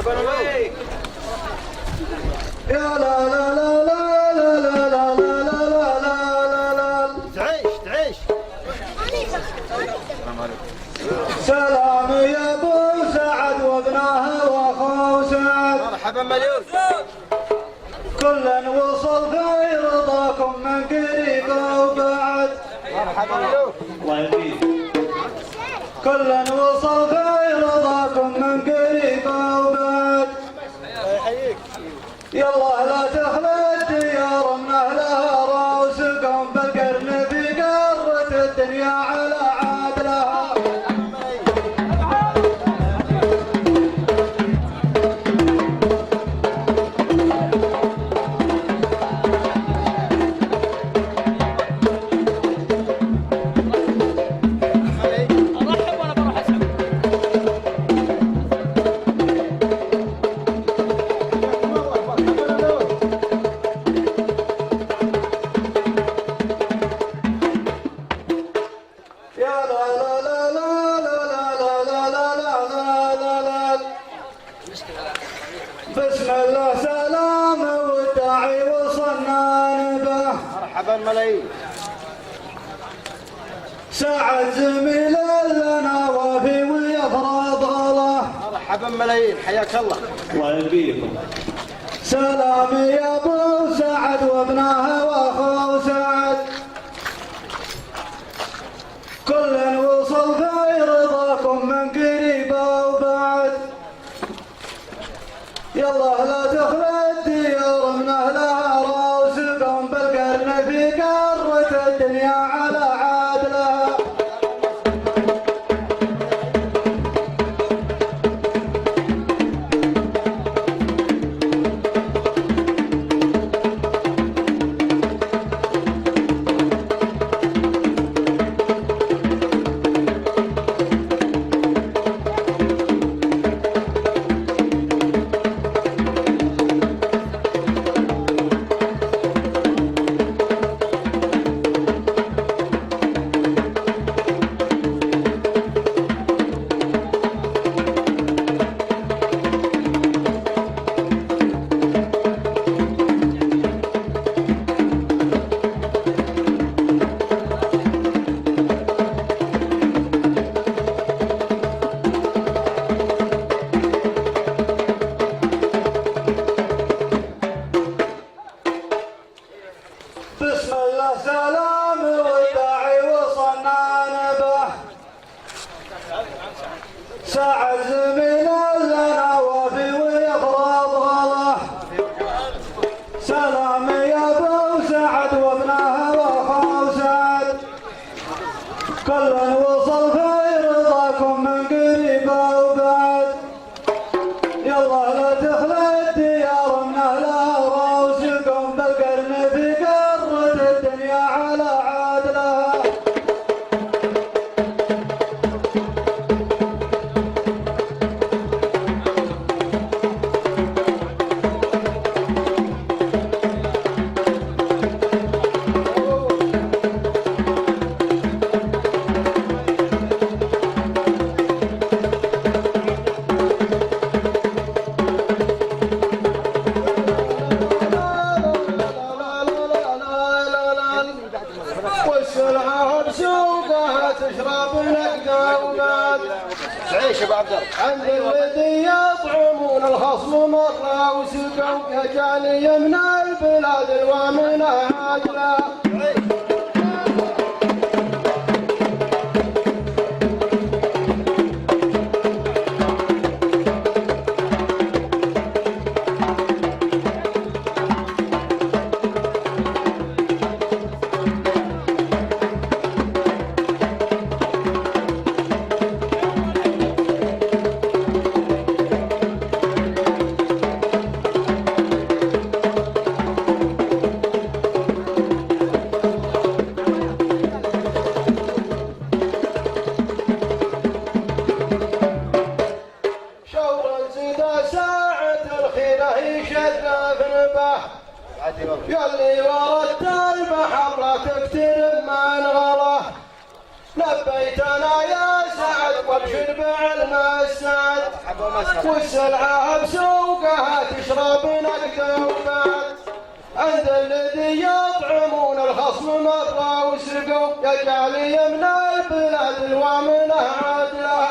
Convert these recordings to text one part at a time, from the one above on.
مرحبا بك. يا لا لا لا لا لا لا لا لا لا لا. تعيش تعيش. سلام يا ابو سعد وابنها واخو سعد. مرحبا مليون. كل وصل في رضاكم من قريب وبعد. مرحبا مليون. الله يهديك. كل وصل في رضاكم من قريب وبعد. الله يحييك. يلا لا تخلى الديار من اهلها راسكم بالقرن في قارة الدنيا على عادلها. بسم الله سلام والداعي وصلنا نبه. مرحبا ملايين. سعد زميل لنا وفي ويفرض غله. مرحبا ملايين حياك الله. الله يبيكم. سلام يا ابو سعد وابنها واخو سعد. كل وصل في رضاكم من قريب وبعد. يلا لا تخلى الديار من اهلها راسكم بالقرن في قارة الدنيا على عادلها. بسم الله سلام والداعي وصلنا نبه. سعد زميل لنا وفي ويفرض غله. سلام يا ابو سعد وابنها واخو سعد. كل وصل في رضاكم من قريب وبعد. يلا لا تخلى الديار من اهلها راسكم بالقرن في قارة الدنيا على عادلها. والسلعة بسوقها تشرب الأقدامات. تعيش يا ابو عبد الله. عند الذي يطعمون الخصم مرة وسقوا يا جالي من البلاد ومن عاجلة. يلي وردت البحر لا تقترب من غله. لبيتنا يا سعد وابشر بعلم السعد. مرحبا ومسهلا. والسلعة بسوقها تشرب نقد وبات، عند الذي يطعمون الخصم مرة وسقوا، يجعل يمنى البلاد ومنها عدله.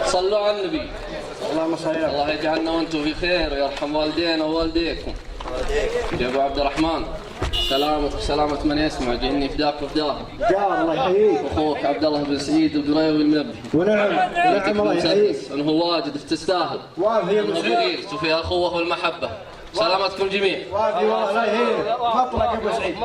صلوا على النبي. اللهم صل على الله يجعلنا وانتم في خير ويرحم والدينا ووالديكم. يا ابو عبد الرحمن، سلامتك وسلامة من يسمع، جئني فداك وفداه. جار الله يحييك. اخوك عبد الله بن سعيد القريوي المنبه. ونعم ونعم الله يحييك. انه واجد تستاهل. وافي انه غير وفي اخوه والمحبه. سلامتكم جميع. وافي والله لا يهينك. مطلق ابو سعيد.